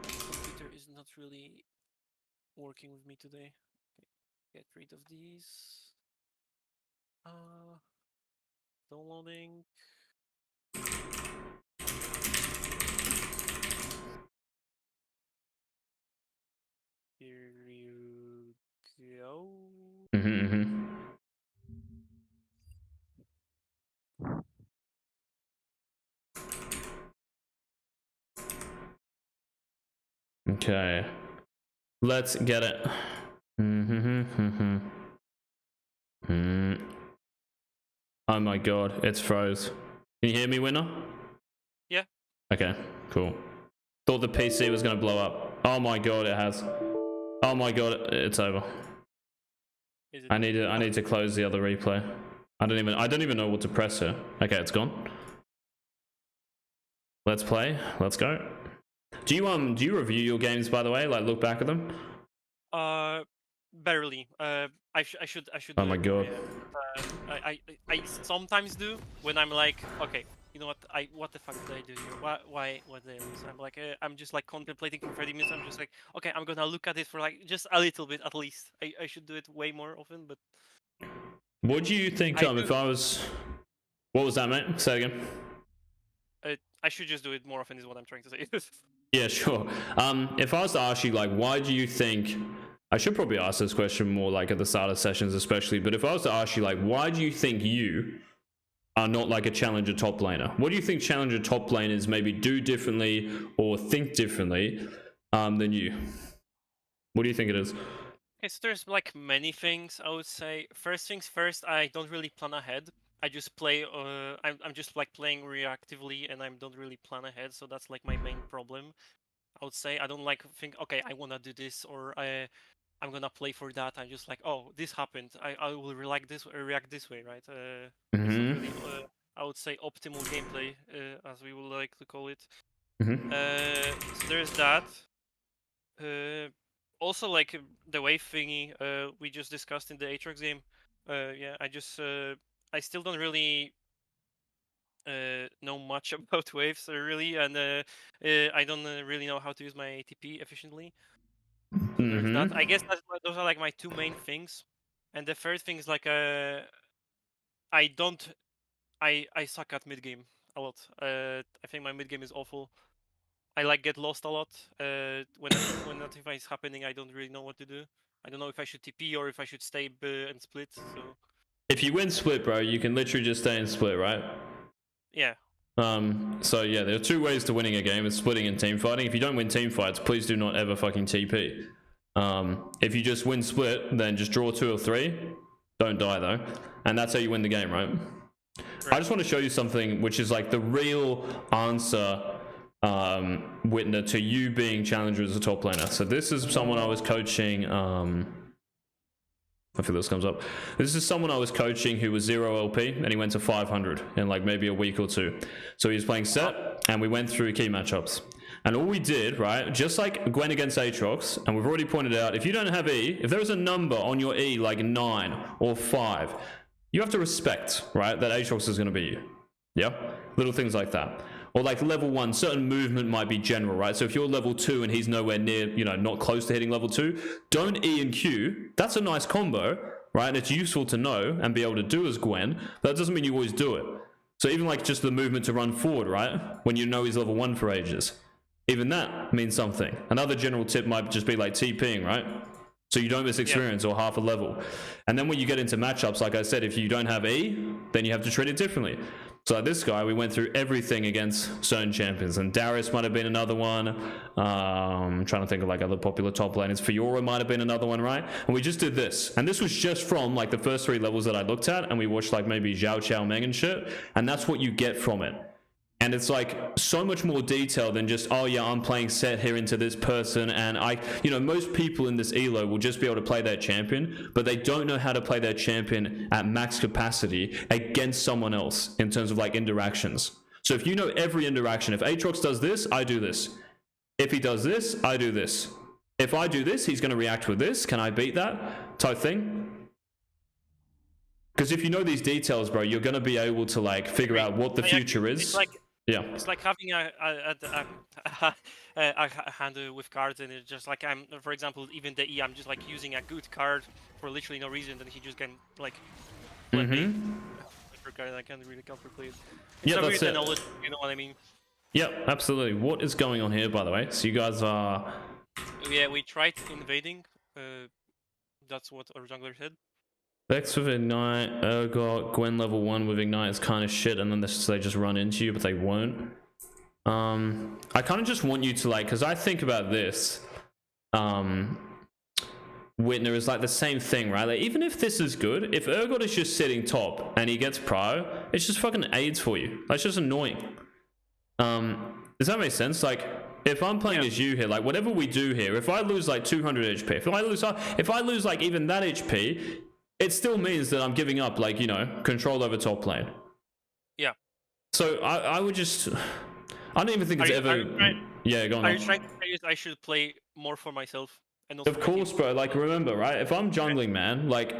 Computer is not really working with me today. Okay. Get rid of these. Downloading. Here you go. Okay. Let's get it. Oh my god, it's froze. Can you hear me, winner? Yeah. Okay, cool. Thought the PC was gonna blow up. Oh my god, it has. Oh my god, it's over. I need to close the other replay. I don't even know what to press here. Okay, it's gone. Let's play. Let's go. Do you review your games, by the way? Like look back at them? Barely. I should Oh do my it more. god. Yeah. I sometimes do when I'm like, okay, you know what? What the fuck did I do here? What did I lose? I'm like, I'm just like contemplating for 30 minutes. I'm just like, okay, I'm gonna look at it for like just a little bit at least. I should do it way more often, but What do you think, I if do. I was... What was that, mate? Say again. I should just do it more often is what I'm trying to say. Yeah, sure. If I was to ask you, like, why do you think... I should probably ask this question more, like, at the start of sessions especially, but if I was to ask you, like, why do you think you are not like a challenger top laner? What do you think challenger top laners maybe do differently or think differently than you? What do you think it is? Okay, so there's like many things I would say. First things first, I don't really plan ahead. I just play. I'm just like playing reactively, and I don't really plan ahead. So that's like my main problem. I would say I don't like think. Okay, I wanna do this, or I'm gonna play for that. I'm just like, oh, this happened. I will react this way, right? It's not Mm-hmm. really. I would say optimal gameplay, as we would like to call it. Mm-hmm. So there's that. Uh, Also, like the wave thingy we just discussed in the Aatrox game. Yeah, I still don't really know much about waves really, and I don't really know how to use my ATP efficiently. So there's that. I Mm-hmm. guess those are like my two main things. And the third thing is like I don't I suck at mid game a lot. I think my mid game is awful. I like get lost a lot. When nothing is happening, I don't really know what to do. I don't know if I should TP or if I should stay and split. So If you win split, bro, you can literally just stay in split, right? yeah, So yeah, there are two ways to winning a game: it's splitting and team fighting. If you don't win team fights, please do not ever fucking TP. If you just win split, then just draw 2 or 3. Don't die though, and that's how you win the game, right? I just want to show you something which is like the real answer, Whitner, to you being challenger as a top laner. So this is someone I was coaching. Hopefully this comes up. This is someone I was coaching who was 0 LP and he went to 500 in like maybe a week or two. So he was playing set and we went through key matchups. And all we did, right, just like Gwen against Aatrox, and we've already pointed out, if you don't have E, if there is a number on your E like 9 or 5, you have to respect, right, that Aatrox is going to be you. Yeah? Little things like that. Or like level 1, certain movement might be general, right? So if you're level 2 and he's nowhere near, you know, not close to hitting level 2, don't E and Q. That's a nice combo, right? And it's useful to know and be able to do as Gwen, but that doesn't mean you always do it. So even like just the movement to run forward, right? When you know he's level 1 for ages. Even that means something. Another general tip might just be like TPing, right? So you don't miss experience or half a level. And then when you get into matchups, like I said, if you don't have E, then you have to treat it differently. So like this guy, we went through everything against certain champions, and Darius might have been another one. I'm trying to think of like other popular top laners. Fiora might have been another one, right? And we just did this. And this was just from like the first 3 levels that I looked at, and we watched like maybe Zhao Chao Meng and shit. And that's what you get from it. And it's like so much more detail than just, oh yeah, I'm playing set here into this person. And most people in this elo will just be able to play their champion, but they don't know how to play their champion at max capacity against someone else in terms of like interactions. So if you know every interaction, if Aatrox does this, I do this. If he does this, I do this. If I do this, he's going to react with this. Can I beat that type thing? Because if you know these details, bro, you're going to be able to like figure out what the future is. It's like having a hand with cards, and it's just like for example, even the E, I'm just like using a good card for literally no reason, then he just can like flip me. I can't really counterplay it. It's a weird knowledge, you know what I mean? Yep, absolutely. What is going on here, by the way? So you guys are... Yeah, we tried invading. That's what our jungler said. Vex with Ignite, Urgot, Gwen level 1 with Ignite is kind of shit, and then they just run into you, but they won't. I kind of just want you to like, because I think about this, Whitner is like the same thing, right? Like, even if this is good, if Urgot is just sitting top and he gets prio, it's just fucking AIDS for you. That's just annoying. Does that make sense? Like, if I'm playing as you here, like whatever we do here, if I lose like 200 HP, if I lose like even that HP, it still means that I'm giving up, like, you know, control over top lane. Yeah. So I would just... I don't even think it's ever... Yeah, go on. Are you trying to say I should play more for myself And also Of course, bro. Like, remember, right? If I'm jungling, man, like,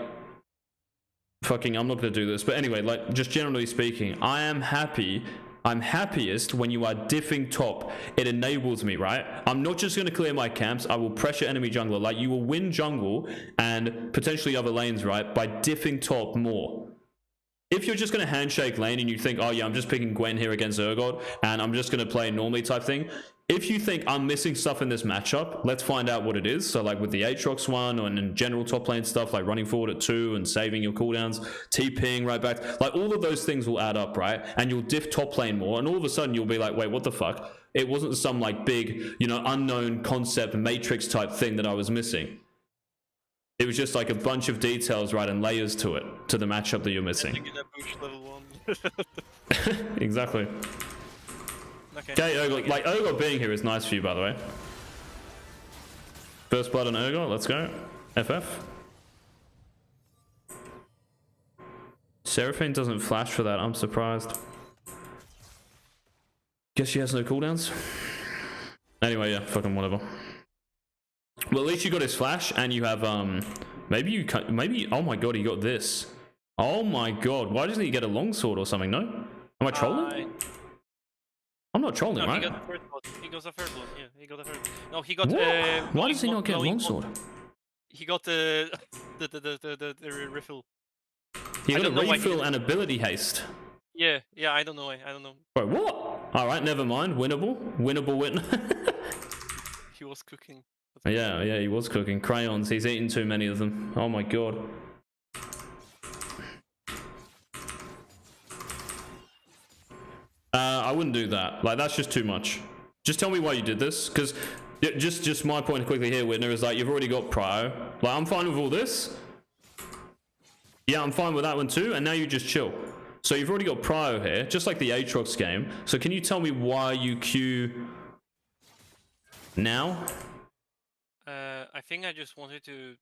fucking, I'm not gonna do this, but anyway, like, just generally speaking, I am happy. I'm happiest when you are diffing top. It enables me, right? I'm not just gonna clear my camps. I will pressure enemy jungler. Like, you will win jungle and potentially other lanes, right? By diffing top more. If you're just going to handshake lane and you think, oh yeah, I'm just picking Gwen here against Urgot and I'm just going to play normally type thing. If you think I'm missing stuff in this matchup, let's find out what it is. So like with the Aatrox one or in general top lane stuff, like running forward at 2 and saving your cooldowns, TPing right back, like all of those things will add up, right? And you'll diff top lane more and all of a sudden you'll be like, wait, what the fuck? It wasn't some like big, you know, unknown concept matrix type thing that I was missing. It was just like a bunch of details, right, and layers to it, to the matchup that you're missing. level 1. Exactly. Okay, Urgot, like Urgot being here is nice for you, by the way. First blood on Urgot, let's go. FF. Seraphine doesn't flash for that, I'm surprised. Guess she has no cooldowns. Anyway, yeah, fucking whatever. Well, at least you got his flash, and you have, maybe, oh my god, he got this. Oh my god, why doesn't he get a longsword or something, no? Am I trolling? I'm not trolling, no, right? He got the first one. He got the first one, yeah, he got the first one. No, he got, why does he not get a longsword? He got the refill. He got a refill and ability haste. Yeah, I don't know, I don't know. Wait, what? Alright, never mind, winnable win. He was cooking. Yeah, he was cooking. Crayons, he's eaten too many of them. Oh my god. I wouldn't do that. Like, that's just too much. Just tell me why you did this, because just my point quickly here, Whitner, is like, you've already got prio. Like, I'm fine with all this. Yeah, I'm fine with that one too, and now you just chill. So you've already got prio here, just like the Aatrox game. So can you tell me why you queue now? I think I just wanted to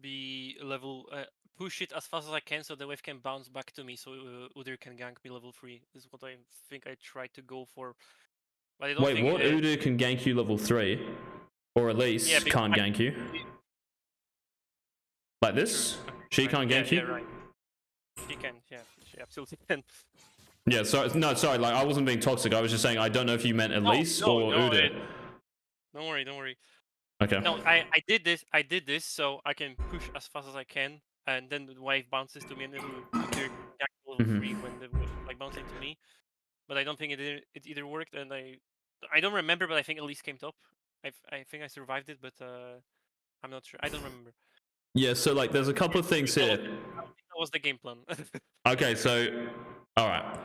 be level, push it as fast as I can so the wave can bounce back to me so Udyr can gank me level 3. This is what I think I tried to go for. But I don't Wait, what? Udyr can gank you level 3? Or at least can't gank you? Like this? She can't gank you? Yeah, right. She can, yeah, she absolutely can. Yeah, sorry, no, sorry, like, I wasn't being toxic, I was just saying, I don't know if you meant Elise or Udyr. Don't worry. Okay. No, I did this so I can push as fast as I can, and then the wave bounces to me, and it'll gank level 3 when the wave like bouncing to me. But I don't think it either worked, and I don't remember, but I think Elise came top. I think I survived it, but I'm not sure. I don't remember. Yeah, so like, there's a couple of things here. That was the game plan. Okay, so, all right.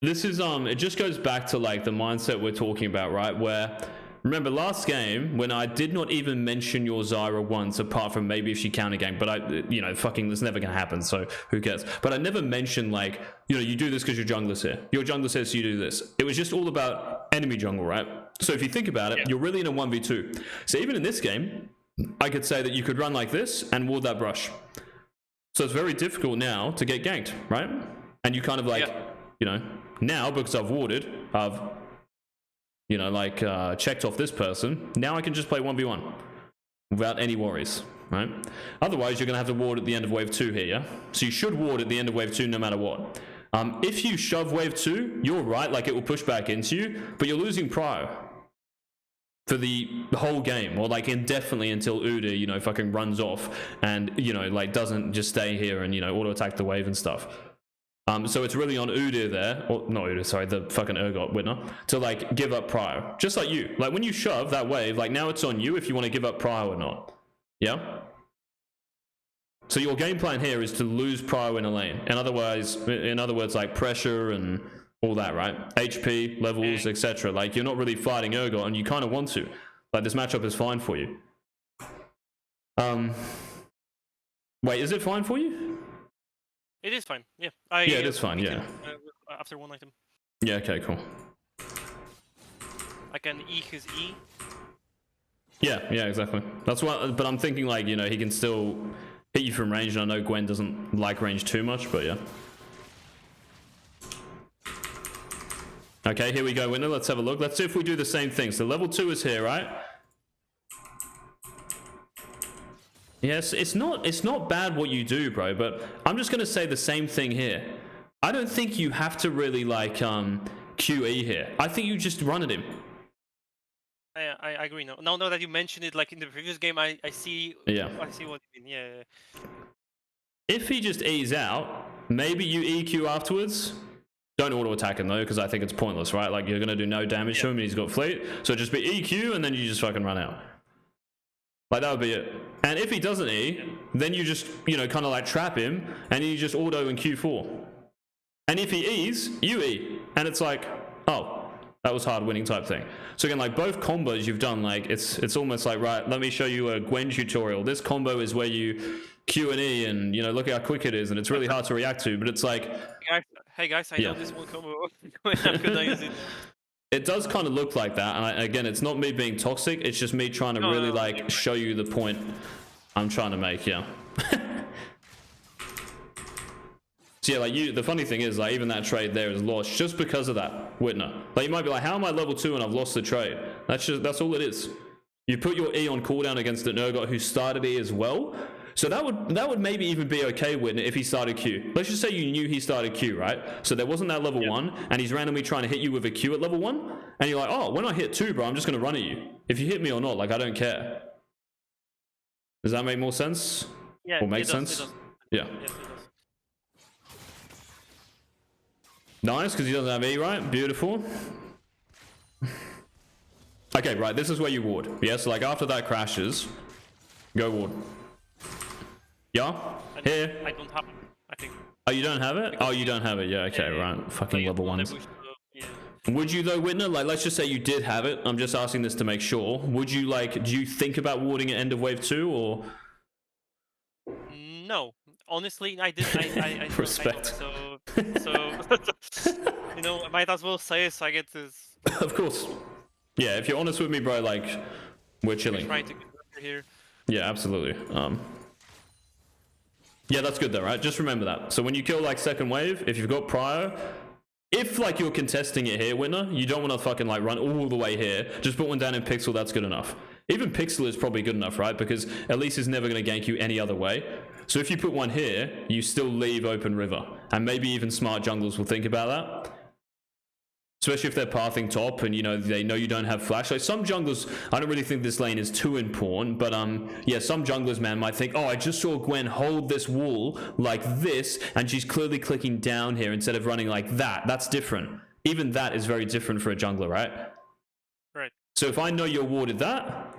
This is it just goes back to like the mindset we're talking about, right? Where, remember last game when I did not even mention your Zyra once, apart from maybe if she counter gank, but fucking, that's never gonna happen, so who cares? But I never mentioned like, you do this because your jungler's here. Your jungler says you do this. It was just all about enemy jungle, right? So if you think about it, you're really in a 1v2. So even in this game, I could say that you could run like this and ward that brush. So it's very difficult now to get ganked, right? And you kind of like, now because I've warded, I've checked off this person, now I can just play 1v1 without any worries, right? Otherwise, you're going to have to ward at the end of wave 2 here, yeah? So you should ward at the end of wave 2 no matter what. If you shove wave 2, you're right, like it will push back into you, but you're losing prio for the whole game, or like indefinitely until Udyr, fucking runs off and, like doesn't just stay here and, auto-attack the wave and stuff. So it's really on Udyr there, or not Udyr, sorry, the fucking Urgot winner, to like give up prio. Just like you. Like when you shove that wave, like now it's on you if you want to give up prio or not. Yeah? So your game plan here is to lose prio in a lane. In other words, like pressure and all that, right? HP, levels, etc. Like you're not really fighting Urgot and you kind of want to. Like this matchup is fine for you. Wait, is it fine for you? It is fine, yeah. Yeah, it is fine, yeah. After one item. Yeah, okay, cool. I can E his E. Yeah, exactly. That's what, but I'm thinking like, he can still hit you from range, and I know Gwen doesn't like range too much, but yeah. Okay, here we go, winner. Let's have a look. Let's see if we do the same thing. So level 2 is here, right? Yes, it's not bad what you do, bro, but I'm just gonna say the same thing here. I don't think you have to really like QE here. I think you just run at him. I agree. Now that you mention it, like in the previous game, I see. Yeah. I see what you mean. Yeah. If he just E's out, maybe you EQ afterwards. Don't auto attack him though, because I think it's pointless, right? Like you're gonna do no damage to him, and he's got fleet. So just be EQ, and then you just fucking run out. Like that would be it. And if he doesn't E, then you just kind of like trap him, and you just auto in Q4. And if he E's, you E, and it's like, oh, that was hard winning type thing. So again, like both combos you've done, like it's almost like, right, let me show you a Gwen tutorial. This combo is where you Q and E, and look how quick it is, and it's really hard to react to. But it's like, hey guys, I know this one combo. I'm gonna use it. It does kind of look like that, and again, it's not me being toxic. It's just me trying to really show you the point I'm trying to make. Yeah. So yeah, like the funny thing is, like even that trade there is lost just because of that Whitner. Like you might be like, how am I level 2 and I've lost the trade? That's all it is. You put your E on cooldown against an Urgot who started E as well. So that would maybe even be okay, Whitner, if he started Q. Let's just say you knew he started Q, right? So there wasn't that level 1, and he's randomly trying to hit you with a Q at level 1, and you're like, oh, when I hit 2, bro, I'm just gonna run at you. If you hit me or not, like I don't care. Does that make more sense? Yeah. Or make sense? Yeah. Yes, it does. Nice, because he doesn't have E, right? Beautiful. Okay, right, this is where you ward. Yeah, so like after that crashes, go ward. Yeah? Here. I don't have it, I think. Oh, you don't have it? Oh, you don't have it. Yeah, okay, right. Fucking level 1s. Would you though, Whitner? Like, let's just say you did have it. I'm just asking this to make sure. Would you do you think about warding at end of wave 2 or? No. Honestly, I did. I Respect. So I might as well say it so I get this. Of course. Yeah, if you're honest with me, bro, like we're chilling. Trying to get over here. Yeah, absolutely. Yeah, that's good though, right? Just remember that. So when you kill like second wave, if you've got prior, if like you're contesting it here, Whitner, you don't want to fucking like run all the way here. Just put one down in Pixel, that's good enough. Even Pixel is probably good enough, right? Because at least he's never going to gank you any other way. So if you put one here, you still leave open river. And maybe even smart junglers will think about that. Especially if they're pathing top and they know you don't have flash. Like some junglers, I don't really think this lane is too important, but yeah, some junglers, man, might think, oh, I just saw Gwen hold this wall like this, and she's clearly clicking down here instead of running like that. That's different. Even that is very different for a jungler, right? Right. So if I know you're warded that,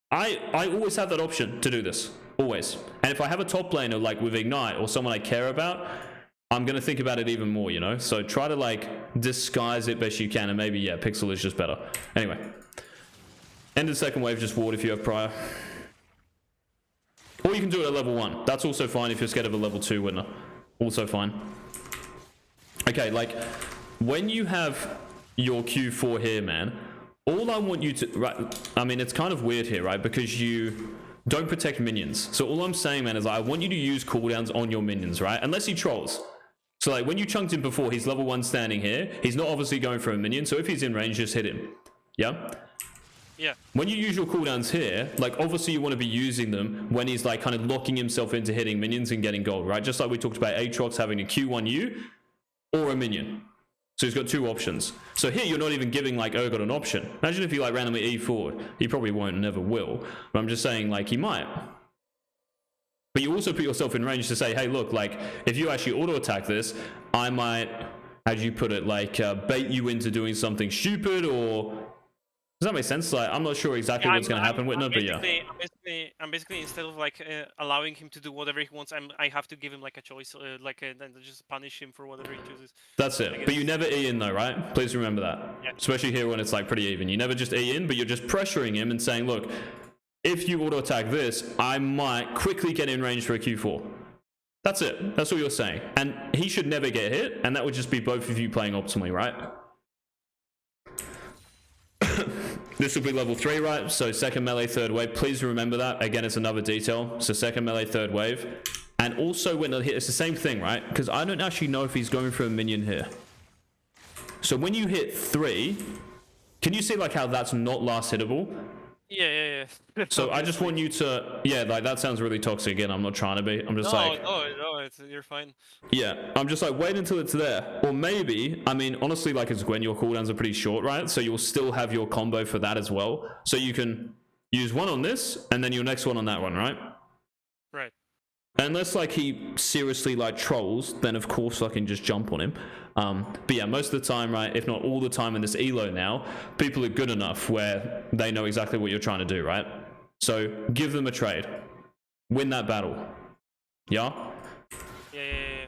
I always have that option to do this. Always. And if I have a top laner like with Ignite or someone I care about, I'm going to think about it even more, So try to like disguise it best you can, and maybe, yeah, Pixel is just better. Anyway. End of the second wave, just ward if you have prior. Or you can do it at level 1. That's also fine if you're scared of a level 2 winner. Also fine. Okay, like, when you have your Q4 here, man, all I want you to... Right, I mean, it's kind of weird here, right? Because you don't protect minions. So all I'm saying, man, is I want you to use cooldowns on your minions, right? Unless he trolls. So like when you chunked him before, he's level 1 standing here. He's not obviously going for a minion. So if he's in range, just hit him. Yeah? Yeah. When you use your cooldowns here, like obviously you want to be using them when he's like kind of locking himself into hitting minions and getting gold, right? Just like we talked about Aatrox having a Q1U or a minion. So he's got 2 options. So here you're not even giving like Urgot an option. Imagine if you like randomly E forward. He probably won't, never will. But I'm just saying like he might. But you also put yourself in range to say, hey, look, like if you actually auto attack this, I might, how do you put it, like bait you into doing something stupid, or does that make sense? Like I'm not sure exactly what's going to happen, Whitner, but yeah. I'm basically instead of like allowing him to do whatever he wants, I have to give him like a choice, and just punish him for whatever he chooses. That's it. But you never E in though, right? Please remember that. Yeah. Especially here when it's like pretty even. You never just E in, but you're just pressuring him and saying, look, if you auto attack this, I might quickly get in range for a Q4. That's it. That's all you're saying. And he should never get hit, and that would just be both of you playing optimally, right? This will be level 3, right? So second melee, third wave. Please remember that. Again, it's another detail. So second melee, third wave. And also when they hit, it's the same thing, right? Because I don't actually know if he's going for a minion here. So when you hit 3, can you see like how that's not last hittable? Yeah. So I just Obviously. want you to, yeah, like that sounds really toxic. Again, I'm not trying to be. I'm just like, No, you're fine. yeah, I'm just like, wait until it's there. Or maybe, I mean, honestly, like as Gwen, your cooldowns are pretty short, right? So you'll still have your combo for that as well. So you can use one on this and then your next one on that one, right? Right. Unless like he seriously like trolls, then of course I can just jump on him. But yeah, most of the time, right, if not all the time in this elo now, people are good enough where they know exactly what you're trying to do, right? So give them a trade, win that battle. Yeah. Yeah.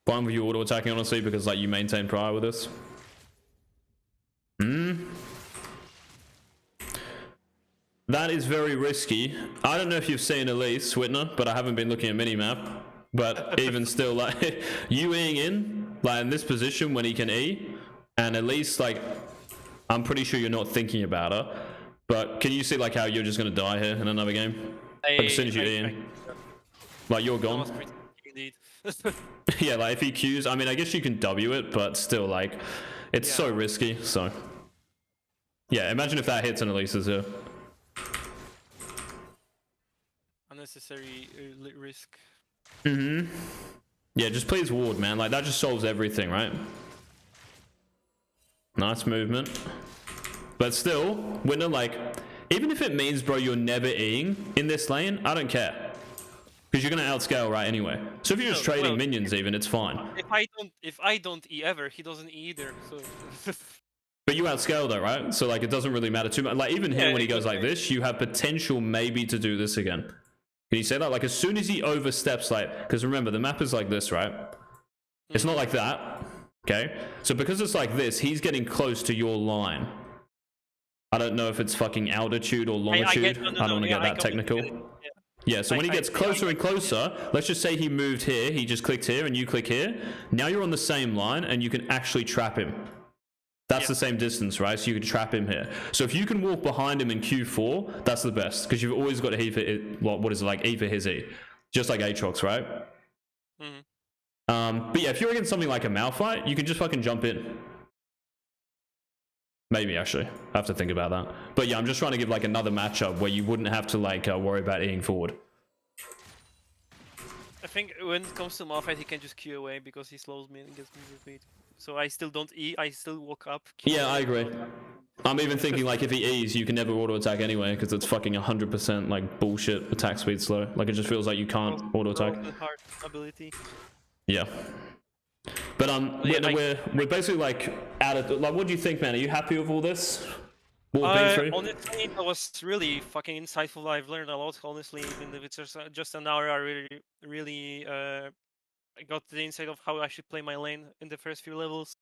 Fine with you auto attacking, honestly, because like you maintain prior with this. That is very risky. I don't know if you've seen Elise, Whitner, but I haven't been looking at minimap. But even still, like, you Eing in, like, in this position when he can E, and at least, like, I'm pretty sure you're not thinking about her. But can you see, like, how you're just going to die here in another game? Like, as soon as you E in. Like, you're That was gone. pretty indeed. Yeah, like, if he Qs, I mean, I guess you can W it, but still, like, it's so risky, so. Yeah, imagine if that hits and Elise is here. Unnecessary risk. Yeah, just please ward, man. Like, that just solves everything, right? Nice movement. But still, winner, like, even if it means, bro, you're never Eing in this lane, I don't care. Because you're going to outscale, right, anyway. So if you're just trading minions even, it's fine. If I don't E ever, he doesn't E either, so... But you outscale though, right? So, like, it doesn't really matter too much. Like, even here, when he goes like this, you have potential maybe to do this again. Can you say that? Like, as soon as he oversteps, like, because remember, the map is like this, right? It's not like that, okay? So because it's like this, he's getting close to your line. I don't know if it's fucking altitude or longitude. I don't want to get that technical. Yeah, so when he gets closer and closer, let's just say he moved here, he just clicked here, and you click here. Now you're on the same line, and you can actually trap him. That's the same distance, right? So you can trap him here. So if you can walk behind him in Q4, that's the best, because you've always got E for it. What is it like? E for his E, just like Aatrox, right? But yeah, if you're against something like a Malphite, you can just fucking jump in. Maybe actually, I have to think about that. But yeah, I'm just trying to give like another matchup where you wouldn't have to like worry about Eing forward. I think when it comes to Malphite, he can just Q away because he slows me and gets me with speed. So I still don't E, I still walk up. Yeah, I agree. I'm even thinking like if he E's, you can never auto attack anyway because it's fucking 100% like bullshit attack speed slow. Like it just feels like you can't auto attack. Hard ability. Yeah. But we're basically like out of like. What do you think, man? Are you happy with all this? Honestly, that was really fucking insightful. I've learned a lot. Honestly, even if it's just an hour, I really I got the insight of how I should play my lane in the first few levels.